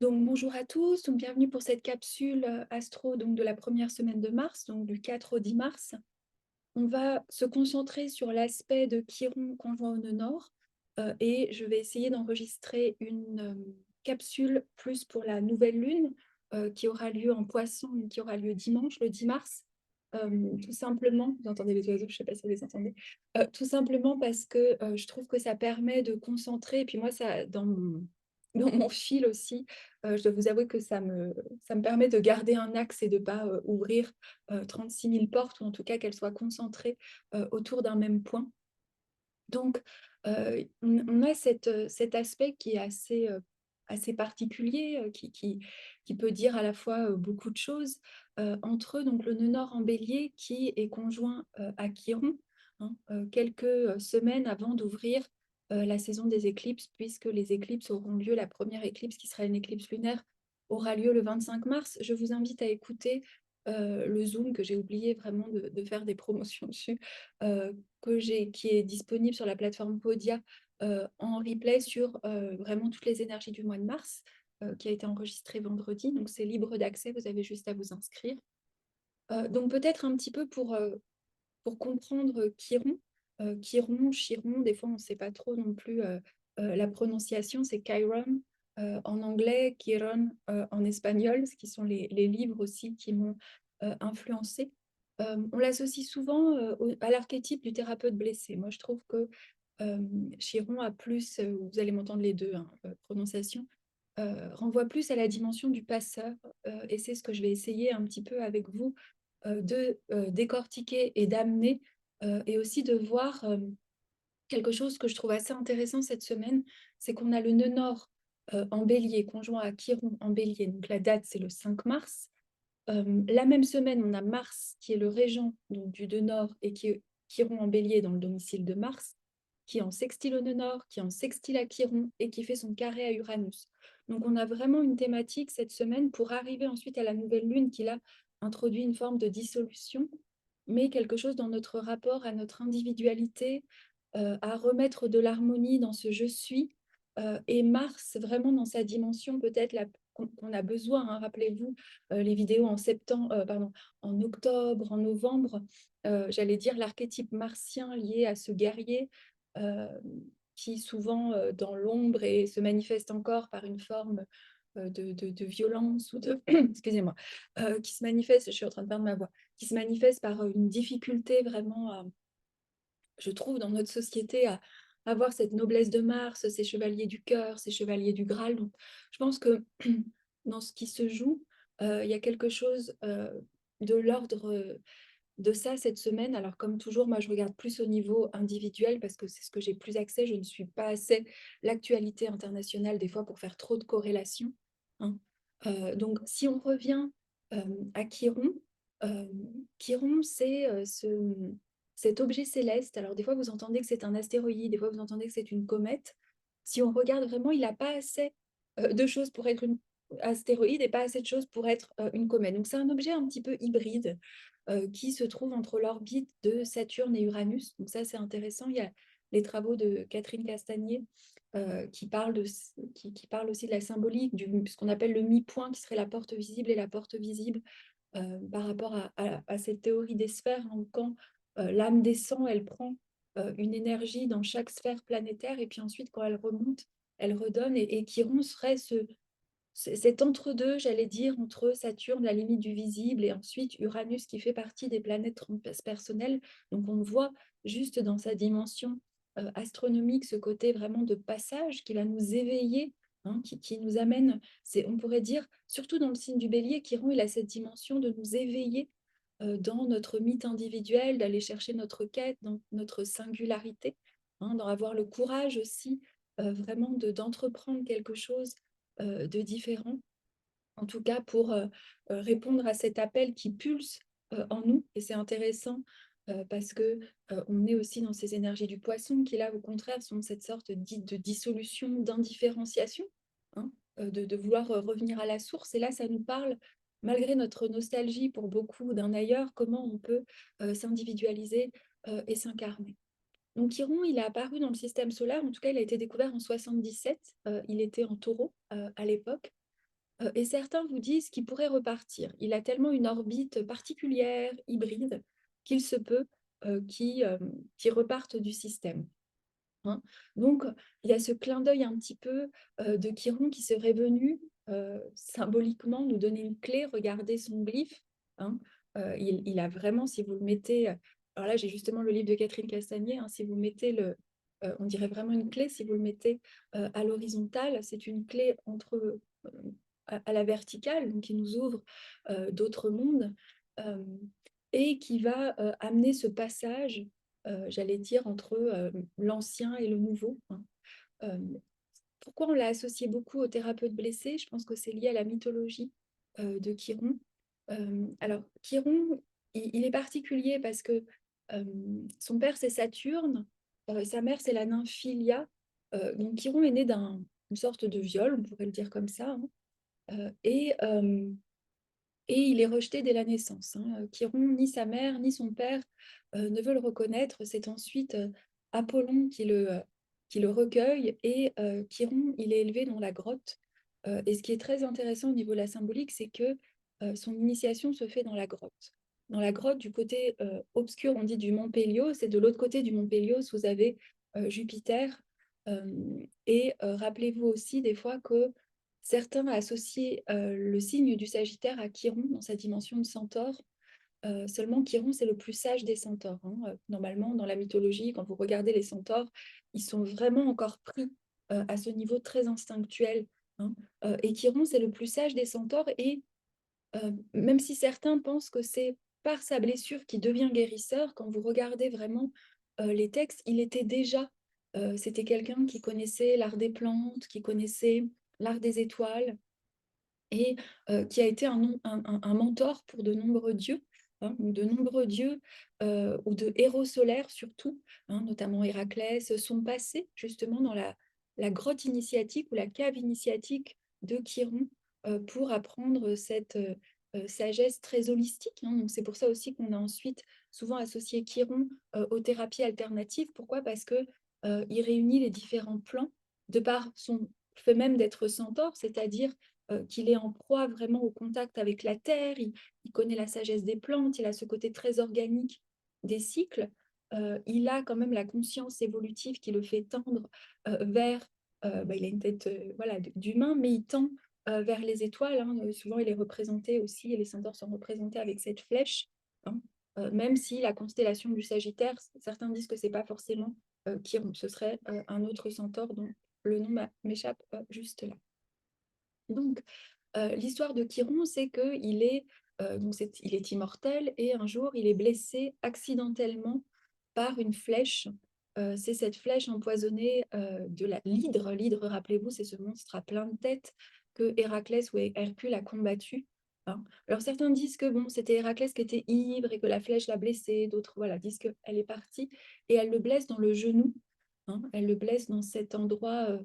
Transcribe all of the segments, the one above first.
Donc bonjour à tous, donc bienvenue pour cette capsule astro donc de la première semaine de mars, donc du 4 au 10 mars. On va se concentrer sur l'aspect de Chiron conjoint au nœud nord et je vais essayer d'enregistrer une capsule plus pour la nouvelle lune qui aura lieu en Poisson, qui aura lieu dimanche, le 10 mars. Tout simplement, vous entendez les oiseaux, je ne sais pas si vous les entendez, tout simplement parce que je trouve que ça permet de concentrer, et puis moi, ça, dans mon fil aussi, je dois vous avouer que ça me permet de garder un axe et de ne pas ouvrir 36 000 portes, ou en tout cas qu'elles soient concentrées autour d'un même point. Donc, on a cet aspect qui est assez particulier, qui peut dire à la fois beaucoup de choses, entre donc, le nœud nord en bélier qui est conjoint à Chiron, hein, quelques semaines avant d'ouvrir la saison des éclipses, puisque les éclipses auront lieu, la première éclipse qui sera une éclipse lunaire aura lieu le 25 mars. Je vous invite à écouter le Zoom, que j'ai oublié vraiment de faire des promotions dessus, euh, qui est disponible sur la plateforme Podia en replay sur vraiment toutes les énergies du mois de mars, qui a été enregistré vendredi. Donc c'est libre d'accès, vous avez juste à vous inscrire. Donc peut-être un petit peu pour comprendre Chiron. Chiron, Chiron, des fois on ne sait pas trop non plus la prononciation, c'est Chiron en anglais, Chiron en espagnol, ce qui sont les livres aussi qui m'ont influencé. On l'associe souvent à l'archétype du thérapeute blessé. Moi, je trouve que euh, Chiron a plus, vous allez m'entendre les deux hein, prononciations, renvoie plus à la dimension du passeur. Et c'est ce que je vais essayer un petit peu avec vous de décortiquer et d'amener, et aussi de voir quelque chose que je trouve assez intéressant cette semaine, c'est qu'on a le nœud nord en bélier, conjoint à Chiron en bélier. Donc la date, c'est le 5 mars. La même semaine, on a Mars qui est le régent donc, du nœud nord et qui est Chiron en bélier dans le domicile de Mars, qui est en sextile au nœud nord, qui est en sextile à Chiron et qui fait son carré à Uranus. Donc on a vraiment une thématique cette semaine pour arriver ensuite à la nouvelle lune qui là introduit une forme de dissolution, mais quelque chose dans notre rapport à notre individualité, à remettre de l'harmonie dans ce je suis, et Mars vraiment dans sa dimension peut-être qu'on a besoin, hein, rappelez-vous les vidéos en septembre, pardon, en octobre, en novembre, j'allais dire l'archétype martien lié à ce guerrier euh, qui souvent dans l'ombre et se manifeste encore par une forme de violence ou de, excusez-moi, qui se manifeste, je suis en train de perdre ma voix, qui se manifeste par une difficulté vraiment je trouve, dans notre société à avoir cette noblesse de Mars, ces chevaliers du cœur, ces chevaliers du Graal. Donc, je pense que dans ce qui se joue, il y a quelque chose de l'ordre de ça cette semaine. Alors, comme toujours, moi, je regarde plus au niveau individuel parce que c'est ce que j'ai plus accès. Je ne suis pas assez l'actualité internationale des fois pour faire trop de corrélations, hein. Donc, si on revient euh, à Chiron, euh, Chiron, c'est cet objet céleste. Alors, des fois, vous entendez que c'est un astéroïde, des fois, vous entendez que c'est une comète. Si on regarde vraiment, il n'a pas assez de choses pour être une astéroïde et pas assez de choses pour être une comète. Donc, c'est un objet un petit peu hybride qui se trouve entre l'orbite de Saturne et Uranus. Donc, ça, c'est intéressant. Il y a les travaux de Catherine Castagnier qui parlent aussi de la symbolique, ce qu'on appelle le mi-point, qui serait la porte visible et la porte visible par rapport à cette théorie des sphères, hein, où quand l'âme descend, elle prend une énergie dans chaque sphère planétaire, et puis ensuite, quand elle remonte, elle redonne, et Chiron serait cet entre-deux, j'allais dire, entre Saturne, la limite du visible, et ensuite Uranus, qui fait partie des planètes transpersonnelles. Donc on voit juste dans sa dimension astronomique ce côté vraiment de passage qui va nous éveiller, hein, qui nous amène, on pourrait dire, surtout dans le signe du bélier, Chiron, il a cette dimension de nous éveiller dans notre mythe individuel, d'aller chercher notre quête, dans notre singularité, hein, d'en avoir le courage aussi, vraiment d'entreprendre quelque chose de différent, en tout cas pour répondre à cet appel qui pulse en nous. Et c'est intéressant parce que on est aussi dans ces énergies du poisson qui, là, au contraire, sont cette sorte dite de dissolution, d'indifférenciation, hein, de vouloir revenir à la source. Et là, ça nous parle, malgré notre nostalgie pour beaucoup d'un ailleurs, comment on peut s'individualiser et s'incarner. Donc Chiron, il est apparu dans le système solaire, en tout cas, il a été découvert en 77. Il était en taureau à l'époque. Et certains vous disent qu'il pourrait repartir. Il a tellement une orbite particulière, hybride, qu'il se peut qu'il reparte du système. Hein. Donc, il y a ce clin d'œil un petit peu de Chiron qui serait venu symboliquement nous donner une clé. Regardez son glyphe. Hein. Il a vraiment, si vous le mettez, alors là j'ai justement le livre de Catherine Castagnier, hein, si vous mettez on dirait vraiment une clé, si vous le mettez à l'horizontale, c'est une clé à la verticale, donc qui nous ouvre d'autres mondes et qui va amener ce passage j'allais dire, entre l'ancien et le nouveau. Hein. Euh, Pourquoi on l'a associé beaucoup aux thérapeutes blessés? Je pense que c'est lié à la mythologie de Chiron. Alors, Chiron, il est particulier parce que euh, son père, c'est Saturne, sa mère, c'est la nymphe Philia. Donc, Chiron est né d'une sorte de viol, on pourrait le dire comme ça. Hein. Et il est rejeté dès la naissance. Hein. Chiron, ni sa mère, ni son père ne veulent le reconnaître. C'est ensuite Apollon qui le recueille et Chiron, il est élevé dans la grotte. Et ce qui est très intéressant au niveau de la symbolique, c'est que son initiation se fait dans la grotte. Dans la grotte du côté obscur, on dit du mont Pélios, et de l'autre côté du mont Pélios, vous avez Jupiter. Rappelez-vous aussi des fois que certains associent le signe du Sagittaire à Chiron dans sa dimension de centaure. Seulement, Chiron, c'est le plus sage des centaures. Hein. Normalement, dans la mythologie, quand vous regardez les centaures, ils sont vraiment encore pris à ce niveau très instinctuel. Hein. Et Chiron, c'est le plus sage des centaures. Et même si certains pensent que c'est par sa blessure qu'il devient guérisseur, quand vous regardez vraiment les textes, il était déjà, c'était quelqu'un qui connaissait l'art des plantes, qui connaissait l'art des étoiles, et qui a été un mentor pour de nombreux dieux, hein, de nombreux dieux ou de héros solaires surtout, hein, notamment Héraclès, sont passés justement dans la grotte initiatique ou la cave initiatique de Chiron pour apprendre cette sagesse très holistique. Hein. Donc c'est pour ça aussi qu'on a ensuite souvent associé Chiron aux thérapies alternatives. Pourquoi? Parce que il réunit les différents plans de par son fait même d'être centaure, c'est-à-dire qu'il est en proie vraiment au contact avec la terre, il connaît la sagesse des plantes, il a ce côté très organique des cycles, il a quand même la conscience évolutive qui le fait tendre vers, il a une tête voilà, d'humain, mais il tend vers les étoiles. Hein. Souvent, il est représenté aussi, et les centaures sont représentés avec cette flèche. Hein. Même si la constellation du Sagittaire, certains disent que c'est pas forcément Chiron, ce serait un autre centaure dont le nom m'échappe juste là. Donc, l'histoire de Chiron, c'est qu'il est, il est immortel et un jour, il est blessé accidentellement par une flèche. C'est cette flèche empoisonnée de l'hydre. L'hydre, rappelez-vous, c'est ce monstre à plein de têtes que Héraclès ou Hercule a combattu. Hein. Alors certains disent que bon, c'était Héraclès qui était ivre et que la flèche l'a blessé. D'autres voilà, disent qu'elle est partie et elle le blesse dans le genou. Hein. Elle le blesse dans cet endroit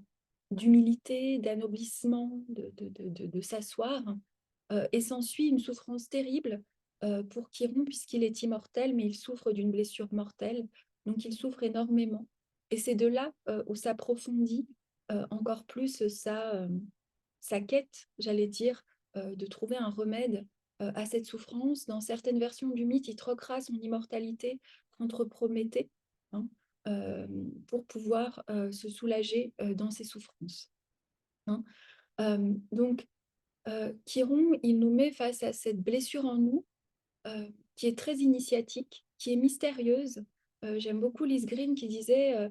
d'humilité, d'anoblissement, de s'asseoir. Et s'ensuit une souffrance terrible pour Chiron, puisqu'il est immortel, mais il souffre d'une blessure mortelle. Donc il souffre énormément. Et c'est de là où s'approfondit encore plus sa quête, j'allais dire, de trouver un remède à cette souffrance. Dans certaines versions du mythe, il troquera son immortalité contre Prométhée. Hein, pour pouvoir se soulager dans ses souffrances. Hein. Donc, Chiron, il nous met face à cette blessure en nous qui est très initiatique, qui est mystérieuse. J'aime beaucoup Lise Green qui disait,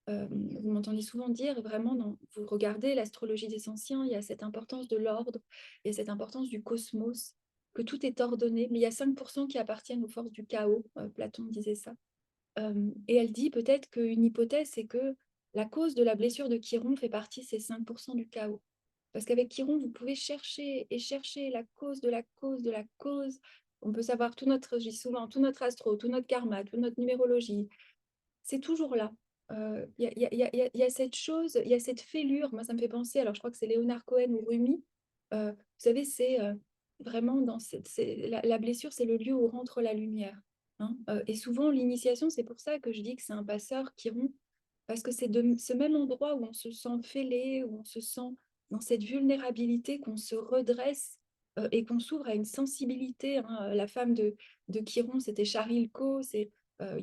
vous m'entendez souvent dire, vraiment, vous regardez l'astrologie des anciens, il y a cette importance de l'ordre, il y a cette importance du cosmos, que tout est ordonné, mais il y a 5% qui appartiennent aux forces du chaos. Platon disait ça. Et elle dit peut-être qu'une hypothèse, c'est que la cause de la blessure de Chiron fait partie de ces 5% du chaos. Parce qu'avec Chiron, vous pouvez chercher et chercher la cause de la cause de la cause. On peut savoir tout notre, je dis souvent, tout notre astro, tout notre karma, toute notre numérologie. C'est toujours là. Il y a cette chose, il y a cette fêlure. Moi, ça me fait penser, alors je crois que c'est Léonard Cohen ou Rumi. Vous savez, c'est vraiment dans la blessure, c'est le lieu où rentre la lumière. Hein. Et souvent, l'initiation, c'est pour ça que je dis que c'est un passeur Chiron, parce que c'est de ce même endroit où on se sent fêlé, où on se sent dans cette vulnérabilité qu'on se redresse et qu'on s'ouvre à une sensibilité, hein. La femme de Chiron, c'était Charil Co. Il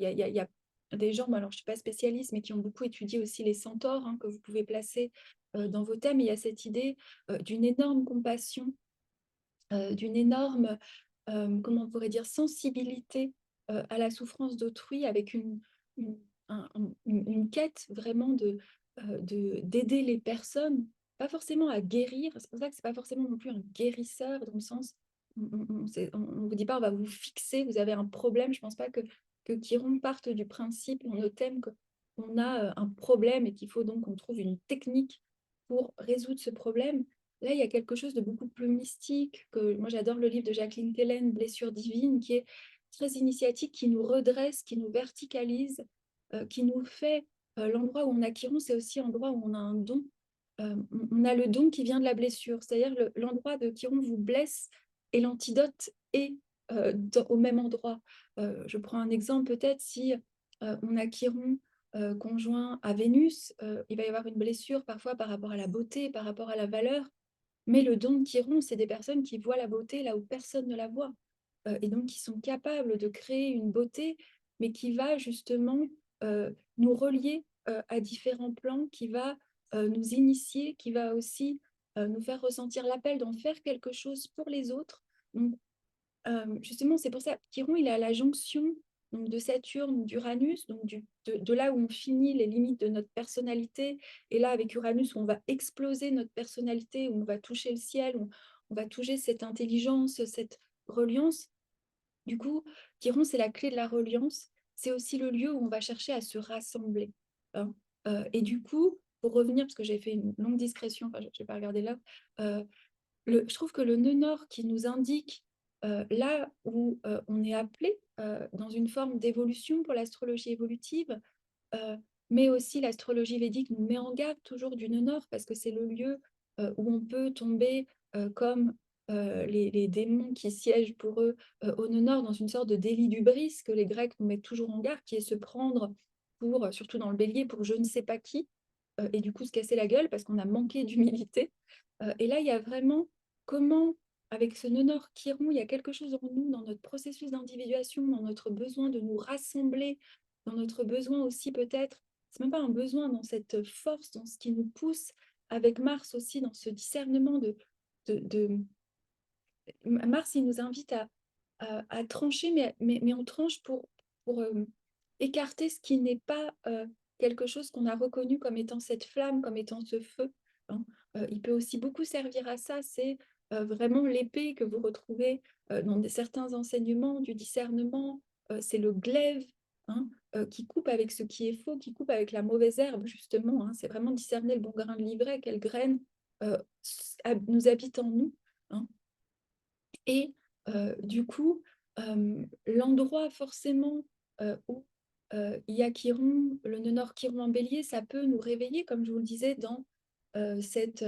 y a des gens, alors je ne suis pas spécialiste, mais qui ont beaucoup étudié aussi les centaures, hein, que vous pouvez placer dans vos thèmes. Et il y a cette idée d'une énorme compassion, d'une énorme, comment on pourrait dire, sensibilité à la souffrance d'autrui, avec une, une quête vraiment d'aider les personnes, pas forcément à guérir. C'est pour ça que c'est pas forcément non plus un guérisseur, dans le sens, on vous dit pas, on va vous fixer, vous avez un problème. Je pense pas que Chiron parte du principe, dans nos thèmes, qu'on a un problème et qu'il faut donc qu'on trouve une technique pour résoudre ce problème. Là, il y a quelque chose de beaucoup plus mystique, que moi j'adore le livre de Jacqueline Kellen, Blessure divine, qui est très initiatique, qui nous redresse, qui nous verticalise, qui nous fait, l'endroit où on a Chiron, c'est aussi l'endroit où on a un don. On a le don qui vient de la blessure, c'est-à-dire l'endroit de Chiron vous blesse et l'antidote est au même endroit. Je prends un exemple, peut-être si on a Chiron conjoint à Vénus, il va y avoir une blessure parfois par rapport à la beauté, par rapport à la valeur. Mais le don de Chiron, c'est des personnes qui voient la beauté là où personne ne la voit. Et donc qui sont capables de créer une beauté, mais qui va justement nous relier à différents plans, qui va nous initier, qui va aussi nous faire ressentir l'appel d'en faire quelque chose pour les autres. Donc, justement, c'est pour ça, Chiron, il est à la jonction donc, de Saturne, d'Uranus, donc de là où on finit les limites de notre personnalité, et là, avec Uranus, où on va exploser notre personnalité, où on va toucher le ciel, où on va toucher cette intelligence, cette reliance. Du coup, Chiron, c'est la clé de la reliance. C'est aussi le lieu où on va chercher à se rassembler, hein. Et du coup, pour revenir, parce que j'ai fait une longue discrétion, enfin, je ne vais pas regarder là, euh, je trouve que le nœud nord qui nous indique là où on est appelé dans une forme d'évolution pour l'astrologie évolutive, euh, mais aussi l'astrologie védique nous met en garde toujours du nœud nord, parce que c'est le lieu où on peut tomber comme les démons qui siègent pour eux au nœud nord, dans une sorte de délit d'hubris que les Grecs nous mettent toujours en garde, qui est se prendre pour, surtout dans le bélier, pour je ne sais pas qui, et du coup se casser la gueule parce qu'on a manqué d'humilité. Et là, il y a vraiment comment, avec ce nœud nord Chiron, il y a quelque chose en nous, dans notre processus d'individuation, dans notre besoin de nous rassembler, dans notre besoin aussi peut-être, c'est même pas un besoin, dans cette force, dans ce qui nous pousse, avec Mars aussi, dans ce discernement de... Mars, il nous invite à trancher, mais on tranche pour écarter ce qui n'est pas quelque chose qu'on a reconnu comme étant cette flamme, comme étant ce feu, hein. Il peut aussi beaucoup servir à ça, c'est vraiment l'épée que vous retrouvez dans certains enseignements du discernement, c'est le glaive, hein, qui coupe avec ce qui est faux, qui coupe avec la mauvaise herbe, justement, hein. C'est vraiment discerner le bon grain de livret, quelle graine nous habite en nous, hein. Et du coup, l'endroit forcément où il y a Chiron, le nœud nord Chiron en bélier, ça peut nous réveiller, comme je vous le disais, dans cette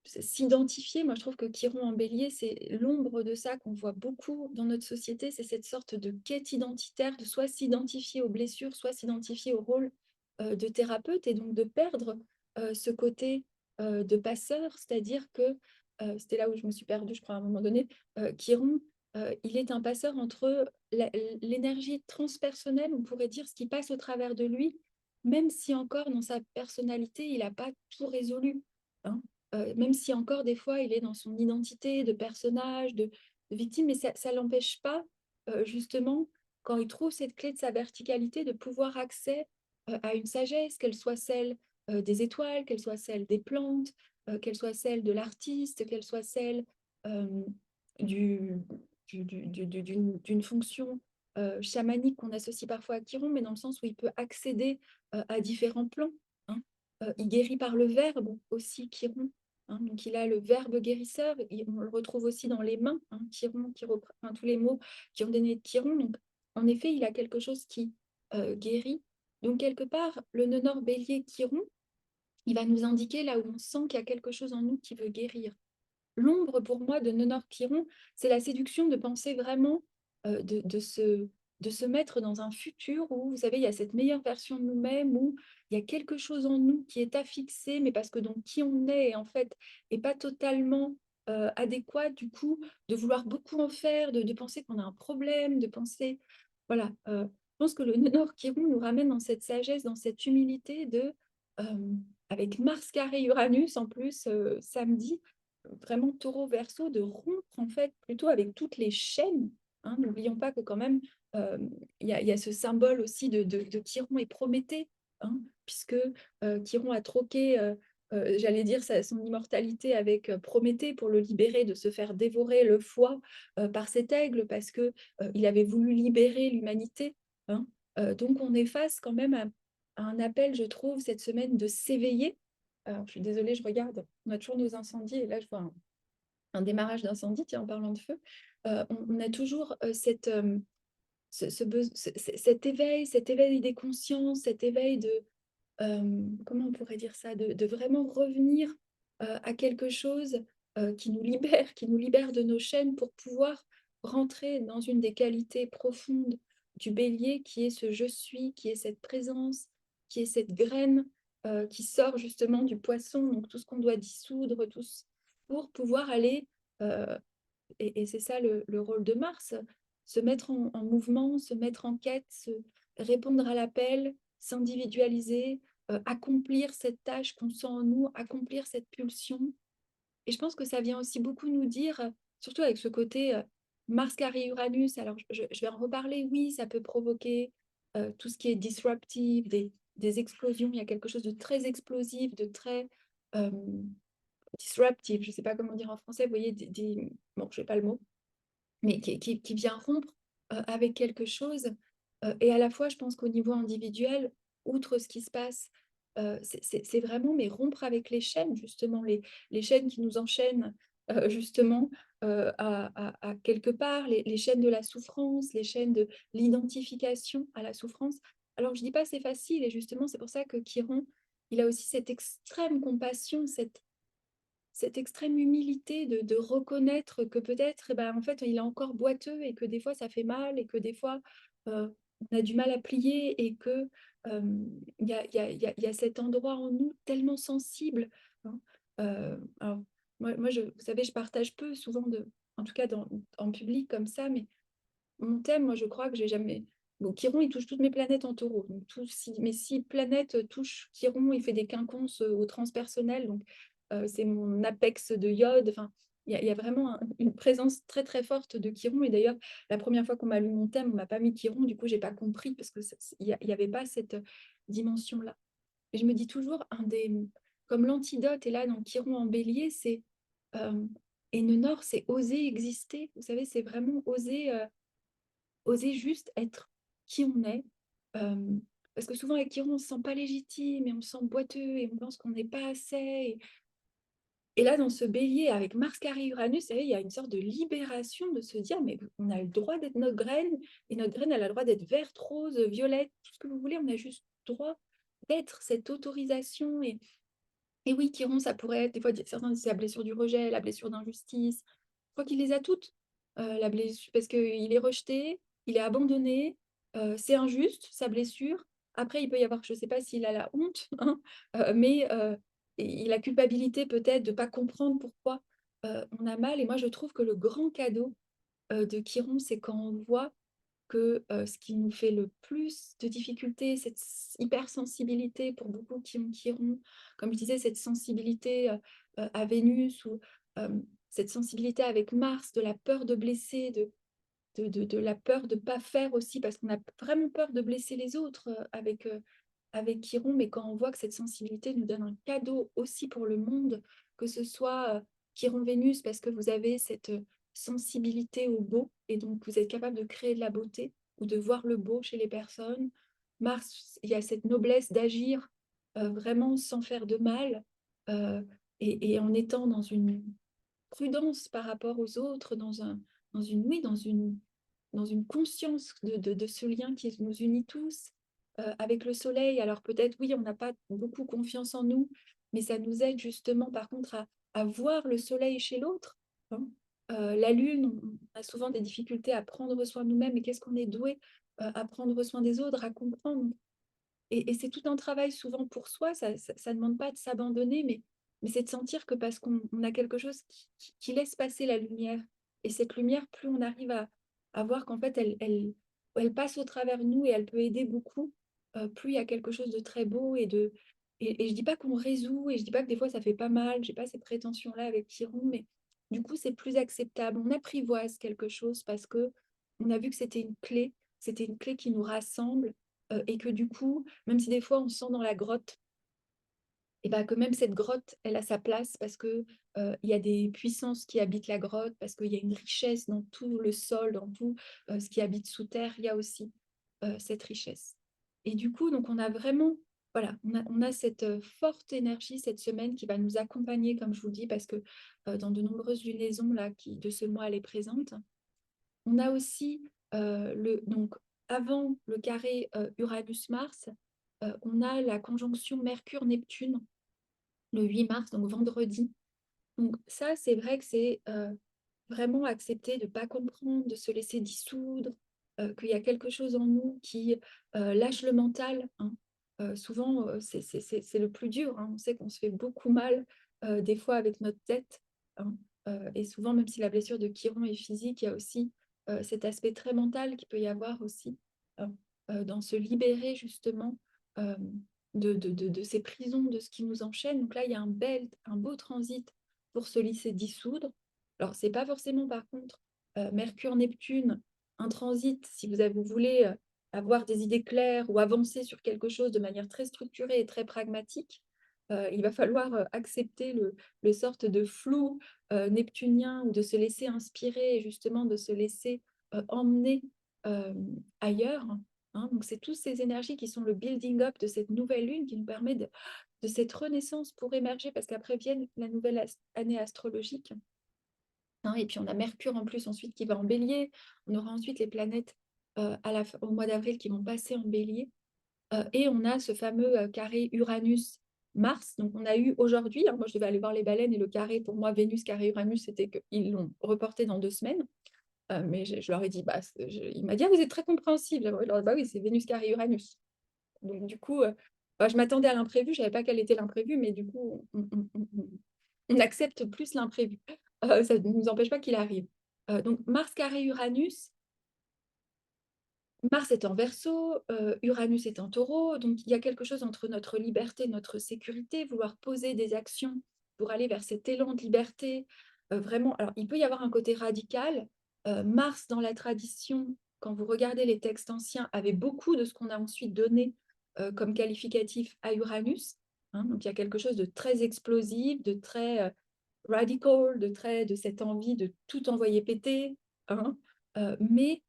s'identifier. Moi, je trouve que Chiron en bélier, c'est l'ombre de ça qu'on voit beaucoup dans notre société. C'est cette sorte de quête identitaire, de soit s'identifier aux blessures, soit s'identifier au rôle de thérapeute, et donc de perdre ce côté de passeur, c'est-à-dire que c'était là où je me suis perdue, je crois, à un moment donné. Chiron, il est un passeur entre l'énergie transpersonnelle, on pourrait dire, ce qui passe au travers de lui, même si encore dans sa personnalité, il n'a pas tout résolu, hein. Même si encore des fois il est dans son identité de personnage, de victime, mais ça ne l'empêche pas, justement, quand il trouve cette clé de sa verticalité, de pouvoir accès à une sagesse, qu'elle soit celle des étoiles, qu'elle soit celle des plantes, qu'elle soit celle de l'artiste, qu'elle soit celle euh, du, d'une fonction chamanique qu'on associe parfois à Chiron, mais dans le sens où il peut accéder à différents plans, hein. Il guérit par le verbe aussi, Chiron, hein. Donc il a le verbe guérisseur, on le retrouve aussi dans les mains, hein, Chiron, enfin, tous les mots qui ont donné de Chiron. Donc en effet, il a quelque chose qui guérit. Donc quelque part, le nœud nord bélier Chiron, il va nous indiquer là où on sent qu'il y a quelque chose en nous qui veut guérir. L'ombre pour moi de nœud nord Chiron, c'est la séduction de penser vraiment, de de se mettre dans un futur où, vous savez, il y a cette meilleure version de nous-mêmes, où il y a quelque chose en nous qui est affixé, mais parce que donc qui on est, en fait, est pas totalement adéquat, du coup, de vouloir beaucoup en faire, de penser qu'on a un problème, de penser, voilà. Je pense que le Nord Chiron nous ramène dans cette sagesse, dans cette humilité avec Mars carré Uranus en plus samedi, vraiment taureau verso, de rompre en fait plutôt avec toutes les chaînes. Hein. N'oublions pas que quand même, il y a ce symbole aussi de Chiron et Prométhée, hein, puisque Chiron a troqué, j'allais dire, son immortalité avec Prométhée pour le libérer de se faire dévorer le foie par cet aigle, parce que il avait voulu libérer l'humanité. Hein. Donc on est face quand même à un appel, je trouve, cette semaine de s'éveiller. Alors, je suis désolée, je regarde, on a toujours nos incendies, et là, je vois un démarrage d'incendie, tiens, en parlant de feu. On a toujours cet éveil des consciences, cet éveil comment on pourrait dire ça, de vraiment revenir à quelque chose qui nous libère de nos chaînes pour pouvoir rentrer dans une des qualités profondes du bélier, qui est ce je suis, qui est cette présence, qui est cette graine qui sort justement du poisson, donc tout ce qu'on doit dissoudre, pour pouvoir aller, euh, et c'est ça le rôle de Mars, se mettre en mouvement, se mettre en quête, répondre à l'appel, s'individualiser, accomplir cette tâche qu'on sent en nous, accomplir cette pulsion. Et je pense que ça vient aussi beaucoup nous dire, surtout avec ce côté Mars carré Uranus, alors je vais en reparler, oui, ça peut provoquer tout ce qui est disruptive, des explosions, il y a quelque chose de très explosif, de très disruptive, je ne sais pas comment dire en français, vous voyez, bon, je n'ai pas le mot, mais qui vient rompre avec quelque chose. Et à la fois, je pense qu'au niveau individuel, outre ce qui se passe, c'est vraiment mais rompre avec les chaînes, justement, les chaînes qui nous enchaînent justement à quelque part, les chaînes de la souffrance, les chaînes de l'identification à la souffrance. Alors, je ne dis pas c'est facile, et justement, c'est pour ça que Chiron, il a aussi cette extrême compassion, cette extrême humilité de reconnaître que peut-être, eh ben, en fait, il est encore boiteux, et que des fois, ça fait mal, et que des fois, on a du mal à plier, et que il y a cet endroit en nous tellement sensible. Hein. Alors, vous savez, je partage peu souvent, en tout cas en public comme ça, mais mon thème, moi, je crois que j'ai jamais... Bon, Chiron, il touche toutes mes planètes en taureau. Donc, mes 6 planètes touchent Chiron, il fait des quinconces au transpersonnel. Donc, c'est mon apex de iode. Enfin, il y a vraiment une présence très, très forte de Chiron. Et d'ailleurs, la première fois qu'on m'a lu mon thème, on m'a pas mis Chiron. Du coup, j'ai pas compris, parce que il y avait pas cette dimension-là. Et je me dis toujours, comme l'antidote est là dans Chiron en bélier, c'est... et Nord, c'est oser exister. Vous savez, c'est vraiment oser juste être qui on est. Euh, Parce que souvent, avec Chiron, on ne se sent pas légitime, et on se sent boiteux, et on pense qu'on n'est pas assez. Et là, dans ce bélier, avec Mars carré Uranus, il y a une sorte de libération, de se dire, mais on a le droit d'être notre graine, et notre graine, elle a le droit d'être verte, rose, violette, tout ce que vous voulez, on a juste le droit d'être, cette autorisation. Et oui, Chiron, ça pourrait être, des fois, certains disent la blessure du rejet, la blessure d'injustice. Je crois qu'il les a toutes. La blessure, parce qu'il est rejeté, il est abandonné, c'est injuste, sa blessure. Après, il peut y avoir, je ne sais pas s'il a la honte, hein, mais il a culpabilité peut-être de ne pas comprendre pourquoi on a mal. Et moi, je trouve que le grand cadeau de Chiron, c'est quand on voit que ce qui nous fait le plus de difficultés, cette hypersensibilité pour beaucoup qui ont Chiron, comme je disais, cette sensibilité à Vénus, ou euh, cette sensibilité avec Mars, de la peur de blesser, de la peur de ne pas faire aussi, parce qu'on a vraiment peur de blesser les autres avec Chiron, mais quand on voit que cette sensibilité nous donne un cadeau aussi pour le monde, que ce soit Chiron-Vénus, parce que vous avez cette sensibilité au beau, et donc vous êtes capable de créer de la beauté ou de voir le beau chez les personnes. Mars, il y a cette noblesse d'agir vraiment sans faire de mal, euh, et en étant dans une prudence par rapport aux autres, oui, dans une conscience de ce lien qui nous unit tous avec le soleil. Alors peut-être, oui, on n'a pas beaucoup confiance en nous, mais ça nous aide justement, par contre, à voir le soleil chez l'autre. Hein. La lune, on a souvent des difficultés à prendre soin de nous-mêmes, et qu'est-ce qu'on est doué à prendre soin des autres, à comprendre. Et c'est tout un travail souvent pour soi, ça demande pas de s'abandonner, mais c'est de sentir que parce qu'on a quelque chose qui laisse passer la lumière. Et cette lumière, plus on arrive à voir qu'en fait, elle passe au travers de nous et elle peut aider beaucoup, plus il y a quelque chose de très beau et je dis pas qu'on résout et je dis pas que des fois ça fait pas mal, j'ai pas ces prétentions-là avec Chiron, mais du coup, c'est plus acceptable. On apprivoise quelque chose parce que on a vu que c'était une clé qui nous rassemble, et que du coup, même si des fois on se sent dans la grotte, et ben que même cette grotte, elle a sa place parce que il y a des puissances qui habitent la grotte, parce qu'il y a une richesse dans tout le sol, dans tout ce qui habite sous terre, il y a aussi cette richesse. Et du coup, donc on a vraiment, voilà, on a cette forte énergie cette semaine qui va nous accompagner, comme je vous dis, parce que dans de nombreuses lunaisons là, de ce mois, elle est présente. On a aussi donc avant le carré Uranus-Mars, on a la conjonction Mercure-Neptune le 8 mars, donc vendredi. Donc ça, c'est vrai que c'est vraiment accepter de ne pas comprendre, de se laisser dissoudre, qu'il y a quelque chose en nous qui lâche le mental, hein. Souvent, c'est le plus dur, hein. On sait qu'on se fait beaucoup mal des fois avec notre tête, hein. Et souvent, même si la blessure de Chiron est physique, il y a aussi cet aspect très mental qui peut y avoir aussi, hein, dans se libérer justement euh, de ces prisons, de ce qui nous enchaîne. Donc là, il y a un beau transit pour se laisser dissoudre. Alors, c'est pas forcément, par contre, Mercure-Neptune, un transit, si vous voulez avoir des idées claires ou avancer sur quelque chose de manière très structurée et très pragmatique, il va falloir accepter le sorte de flou neptunien ou de se laisser inspirer et justement de se laisser emmener euh, ailleurs, hein. Donc, c'est toutes ces énergies qui sont le building up de cette nouvelle lune qui nous permet de cette renaissance pour émerger, parce qu'après vienne la nouvelle année astrologique, hein. Et puis on a Mercure en plus ensuite qui va en bélier. On aura ensuite les planètes au mois d'avril qui vont passer en bélier. Et on a ce fameux carré Uranus-Mars. Donc on a eu aujourd'hui, hein, moi je devais aller voir les baleines et le carré, pour moi, Vénus carré Uranus, c'était qu'ils l'ont reporté dans 2 semaines. Mais je leur ai dit, bah, il m'a dit, ah, vous êtes très compréhensible. Je leur ai dit, bah oui, c'est Vénus carré Uranus. Donc du coup, bah, je m'attendais à l'imprévu, je ne savais pas quel était l'imprévu, mais du coup, on accepte plus l'imprévu. Ça ne nous empêche pas qu'il arrive. Donc Mars carré Uranus, Mars est en Verseau, Uranus est en Taureau, donc il y a quelque chose entre notre liberté, notre sécurité, vouloir poser des actions pour aller vers cet élan de liberté. Vraiment, alors il peut y avoir un côté radical. Mars, dans la tradition, quand vous regardez les textes anciens, avait beaucoup de ce qu'on a ensuite donné comme qualificatif à Uranus, hein. Donc il y a quelque chose de très explosif, de très radical, de cette envie de tout envoyer péter, hein. Mais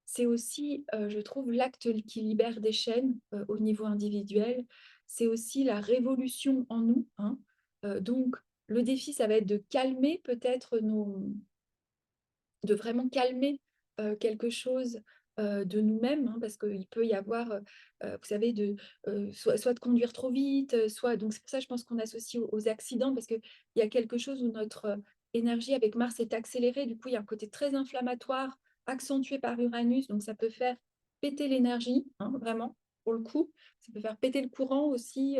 c'est aussi, je trouve, l'acte qui libère des chaînes au niveau individuel. C'est aussi la révolution en nous, hein. Donc, le défi, ça va être de calmer peut-être de vraiment calmer quelque chose de nous-mêmes, hein, parce qu'il peut y avoir, vous savez, soit de conduire trop vite, soit. Donc, c'est pour ça, je pense qu'on associe aux accidents, parce qu'il y a quelque chose où notre énergie avec Mars est accélérée. Du coup, il y a un côté très inflammatoire, accentué par Uranus. Donc, ça peut faire péter l'énergie, hein, vraiment, pour le coup. Ça peut faire péter le courant aussi,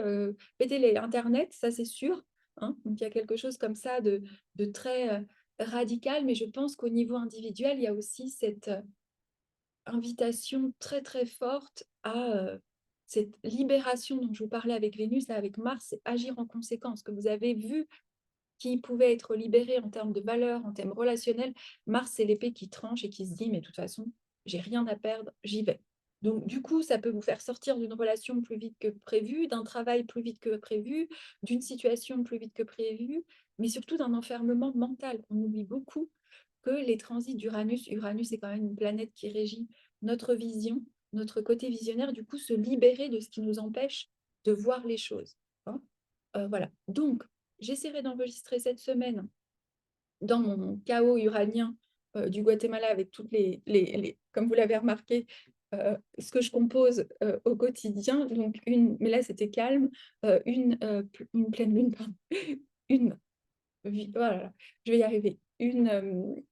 péter les Internet, ça c'est sûr, hein. Donc, il y a quelque chose comme ça de très radical, mais je pense qu'au niveau individuel, il y a aussi cette invitation très très forte à cette libération dont je vous parlais avec Vénus, là, avec Mars, c'est agir en conséquence, que vous avez vu qui pouvait être libéré en termes de valeur, en termes relationnels. Mars, c'est l'épée qui tranche et qui se dit, mais de toute façon, j'ai rien à perdre, j'y vais. Donc, du coup, ça peut vous faire sortir d'une relation plus vite que prévu, d'un travail plus vite que prévu, d'une situation plus vite que prévu, mais surtout d'un enfermement mental. On oublie beaucoup que les transits d'Uranus, Uranus est quand même une planète qui régit notre vision, notre côté visionnaire, du coup, se libérer de ce qui nous empêche de voir les choses, hein. Voilà. Donc, j'essaierai d'enregistrer cette semaine dans mon chaos uranien du Guatemala avec toutes comme vous l'avez remarqué, ce que je compose au quotidien. Donc, mais là, c'était calme, une pleine lune, pardon, une, voilà, je vais y arriver, une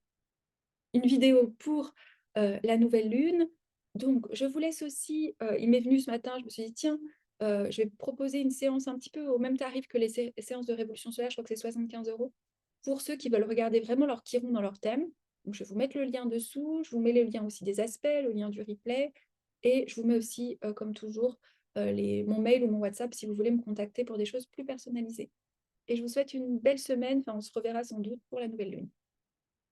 vidéo pour la nouvelle lune, Donc, je vous laisse aussi, il m'est venu ce matin, je me suis dit: «Tiens, je vais proposer une séance un petit peu au même tarif que les séances de révolution solaire», je crois que c'est 75 € pour ceux qui veulent regarder vraiment leur chiron dans leur thème. Donc je vais vous mettre le lien dessous, je vous mets le lien aussi des aspects, le lien du replay et je vous mets aussi, comme toujours, mon mail ou mon WhatsApp si vous voulez me contacter pour des choses plus personnalisées. Et je vous souhaite une belle semaine, enfin on se reverra sans doute pour la nouvelle lune.